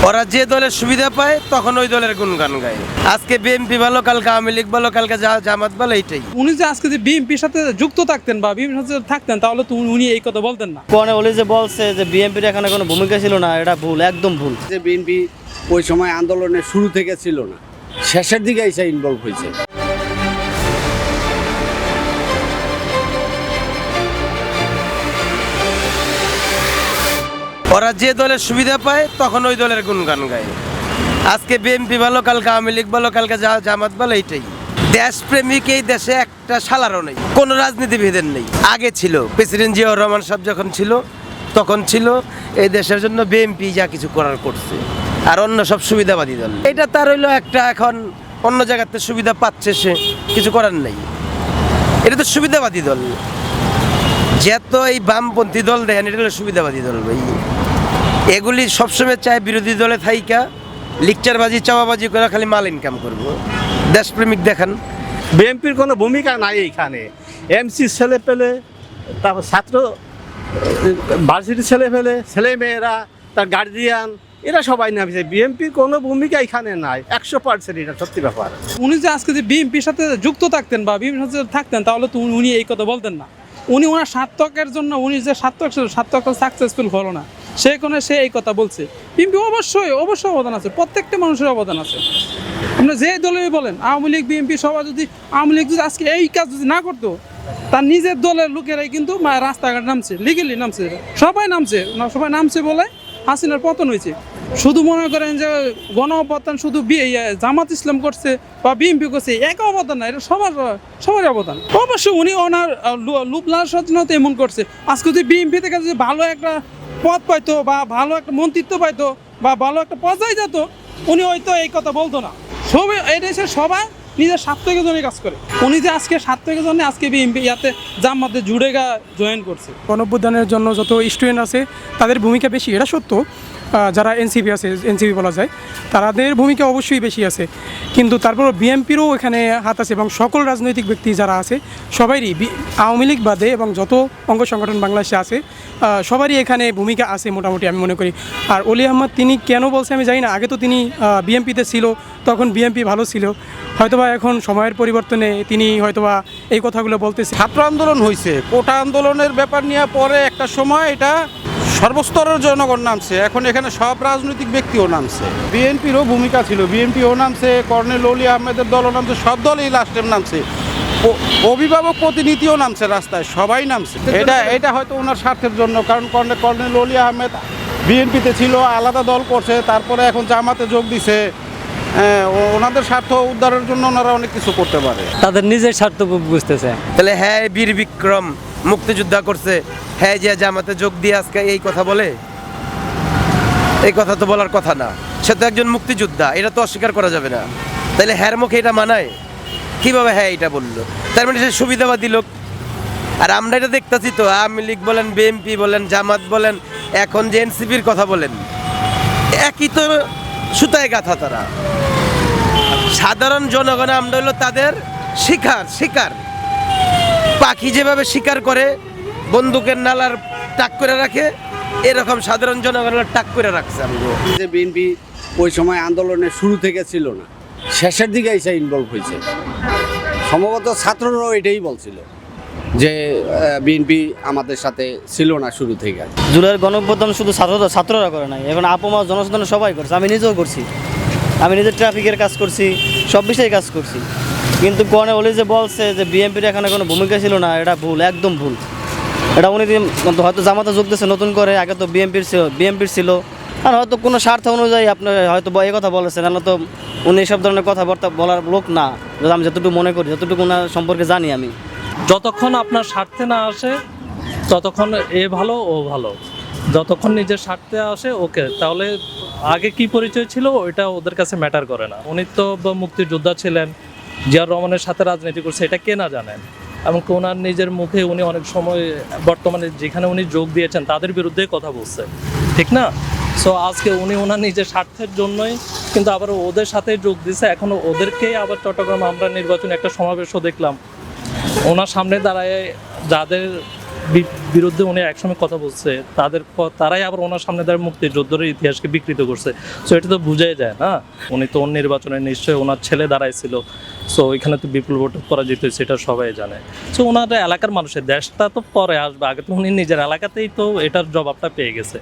ওরা যে দলের সুবিধা পায় তখন ওই দলের গুণগান গায়। আজকে বিএনপি ভালো, কালকে আওয়ামী লীগ ভালো, কালকে জামাত ভালো, এইটাই। উনি যে আজকে যে বিএনপির সাথে যুক্ত থাকতেন বা বিএনপির সাথে থাকতেন তাহলে তো উনি এই কথা বলতেন না। কোনে ওলি যে বলছে যে বিএনপির এখানে কোনো ভূমিকা ছিল না, এটা ভুল, একদম ভুল। যে বিএনপি ওই সময় আন্দোলনের শুরু থেকে ছিল না, শেষের দিকে এসে ইনভলভ হয়েছে। ওরা যে দলের সুবিধা পায় তখন ওই দলের গুণগান গায়। আজকে বিএনপি ভালো, কালকে আওয়ামী লীগ ভালো, কালকে জামাত ভালো, এইটাই। দেশপ্রেমিক এই দেশে একটা শালারও নেই, কোনো রাজনীতিবিদের নেই। আগে ছিল প্রেসিডেন্ট জিয়াউর রহমান সাহেব যখন ছিল তখন ছিল এই দেশের জন্য বিএনপি যা কিছু করার করছে, আর অন্য সব সুবিধাবাদী দল। এটা তার হইলো একটা, এখন অন্য জায়গাতে সুবিধা পাচ্ছে, সে কিছু করার নেই। এটা তো সুবিধাবাদী দল। যত এই বামপন্থী দল দেখেন, এটা হলো সুবিধাবাদী দল ভাই। এগুলি সবসময় চায় বিরোধী দলে থাইকা লিকচারবাজি চাওয়াবাজি করে খালি মাল ইনকাম করবো। দেশপ্রেমিক দেখান। বিএনপির কোনো ভূমিকা নাই এইখানে। এমসি ছেলে পেলে, তারপর ছাত্র ভার্সিটির ছেলে পেলে, ছেলে মেয়েরা, তার গার্জিয়ান, এরা সবাই নামছে। বিএনপির কোনো ভূমিকা এখানে নাই, 100%। এটা সত্যি ব্যাপার। উনি যে আজকে যে বিএনপির সাথে যুক্ত থাকতেন বা বিএনপির সাথে থাকতেন তাহলে তো উনি এই কথা বলতেন না। উনি ওনার স্বার্থকের জন্য, উনি যে স্বার্থক সাকসেসফুল হলো না, সে এই কথা বলছে। বিএনপি অবশ্যই অবদান আছে, প্রত্যেকটা মানুষের অবদান আছে। আপনি যে দলেই বলেন, আওয়ামী লীগ বিএনপি সবাই যদি, আওয়ামী লীগ যদি আজকে এই কাজ যদি না করতো, তার নিজের দলের লোকেরাই কিন্তু রাস্তাঘাট নামছে, লিগেলি নামছে, সবাই নামছে বলে হাসিনার পতন হয়েছে। শুধু মনে করেন যে গণ অভ্যুত্থান শুধু জামাত ইসলাম করছে বা বিএনপি করছে, এক অবদান না, এটা সবার অবদান। অবশ্যই উনি ওনার লুপ লালসাতে এমন করছে। আজকে যদি বিএনপি থেকে যদি ভালো একটা পদ পাইতো বা ভালো একটা মন্ত্রিত্ব পাইতো বা ভালো একটা পর্যায়ে যেত, উনি হয়তো এই কথা বলতো না। সবাই এই দেশের সবাই নিজের স্বার্থের জন্য কাজ করে। উনি যে আজকে স্বার্থের জন্য আজকে বিএনপি ইয়াতে জামাতে জয়েন করছে। গণঅভ্যুত্থানের জন্য যত স্টুডেন্ট আছে তাদের ভূমিকা বেশি, এটা সত্য। যারা এনসিপি আছে, এনসিপি বলা যায়, তাদের ভূমিকা অবশ্যই বেশি আছে। কিন্তু তারপর বিএনপিরও এখানে হাত আছে এবং সকল রাজনৈতিক ব্যক্তি যারা আছে সবারই, আওয়ামী লীগ বাদে এবং যত অঙ্গ সংগঠন বাংলাদেশে আছে সবারই এখানে ভূমিকা আছে মোটামুটি, আমি মনে করি। আর অলি আহমদ তিনি কেন বলছে আমি জানি না। আগে তো তিনি বিএনপিতে ছিল, তখন বিএনপি ভালো ছিল। হয়তোবা এখন সময়ের পরিবর্তনে তিনি হয়তোবা এই কথাগুলো বলতেছে। ছাত্র আন্দোলন হয়েছে, কোটা আন্দোলনের ব্যাপার নিয়ে পরে একটা সময় এটা সর্বস্তরের জনগণ নামছে, এখন এখানে সব রাজনৈতিক ব্যক্তিও নামছে। বিএনপিরও ভূমিকা ছিল, বিএনপিও নামছে, কর্নেল অলি আহমেদের দলও নামছে, সব দলই লাস্ট টাইম নামছে। অভিভাবক প্রতিনিধিও নামছে রাস্তায়, সবাই নামছে। এটা হয়তো ওনার স্বার্থের জন্য, কারণ কর্নেল অলি আহমেদ বিএনপিতে ছিল, আলাদা দল করছে, তারপরে এখন জামাতে যোগ দিছে। ওনাদের স্বার্থ উদ্ধারের জন্য ওনারা অনেক কিছু করতে পারে, তাদের নিজের স্বার্থ বুঝতেছে। তাহলে হ্যাঁ, বীর বিক্রম মুক্তিযোদ্ধা করছে, হ্যাঁ যে জামাতে যোগ দিয়ে আজকে এই কথা বলে, এই কথা তো বলার কথা না। সে তো একজন মুক্তিযোদ্ধা, এটা তো অস্বীকার করা যাবে না। তাহলে হ্যার মুখে এটা মানায় কিভাবে? হ্যাঁ এটা বললো, তার মানে সে সুবিধাবাদী লোক। আর আমরা এটা দেখতেছি তো, আওয়ামী লীগ বলেন, বিএনপি বলেন, জামাত বলেন, এখন যে এনসিপির কথা বলেন, একই তো সুতায় গাথা তারা। সাধারণ জনগণ আমরা হলো তাদের শিকার। পাখি যেভাবে শিকার করে বন্দুকের নালার টাক করে রাখে, এরকম সাধারণ জনগণের টাক করে রাখছে। যে বিএনপি ওই সময় আন্দোলনের শুরু থেকে ছিল না, শেষের দিকে এসে ইনভলভ হয়েছে। সম্ভবত ছাত্ররাও এটাই বলছিল যে বিএনপি আমাদের সাথে ছিল না শুরু থেকে। জুলাইয়ের গণঅভ্যুত্থান শুধু ছাত্ররা করে নাই, এখন আপমা জনসাধারণ সবাই করছে। আমি নিজেও করছি, আমি নিজে ট্রাফিকের কাজ করছি, সব বিষয়ে কাজ করছি। কিন্তু কোনে ওলি যে বলছে যে বিএনপির এখানে কোনো ভূমিকা ছিল না, এটা ভুল, একদম ভুল। এটা উনি হয়তো জামাতে যোগ দিয়েছে নতুন করে, আগে তো বিএনপির ছিল। আর হয়তো কোনো স্বার্থ অনুযায়ী আপনি হয়তো এই কথা বলেছেন, নাহলে তো উনি এইসব ধরনের কথাবার্তা বলার লোক না। আমি যতটুকু মনে করি, যতটুকু ওনার সম্পর্কে জানি আমি। যতক্ষণ আপনার স্বার্থে না আসে ততক্ষণ এ ভালো ও ভালো, যতক্ষণ নিজের স্বার্থে আসে ওকে, তাহলে আগে কি পরিচয় ছিল ওইটা ওদের কাছে ম্যাটার করে না। উনি তো মুক্তিযোদ্ধা ছিলেন, জিয়াউর রহমানের সাথে রাজনীতি করছে, এটা কে না জানেন। এবং ওনার নিজের মুখে উনি অনেক সময় বর্তমানে যেখানে উনি যোগ দিয়েছেন তাদের বিরুদ্ধে কথা বলছে, ঠিক না? সো আজকে উনি ওনার নিজের স্বার্থের জন্যই কিন্তু আবার ওদের সাথে যোগ দিয়েছে। এখন ওদেরকেই আবার চট্টগ্রাম আমরা নির্বাচনে একটা সমাবেশও দেখলাম, ওনার সামনে দাঁড়ায় যাদের বিরুদ্ধে উনি একসময় কথা বলছে, তারাই আবার ওনার সামনে দাঁড়িয়ে মুক্তিযোদ্ধার ইতিহাসকে বিকৃত করছে। সো এটা তো বোঝাই যায় না, উনি তো নির্বাচনে নিশ্চয়ই ওনার ছেলে দাঁড়াইছিল, সো এখানে তো বিপুল ভোট পরাজিত হয়েছে, এটা সবাই জানে। সো ওনার এলাকার মানুষের, দেশটা তো পরে আসবে, আগে তো উনি নিজের এলাকাতেই তো এটার জবাবটা পেয়ে গেছে।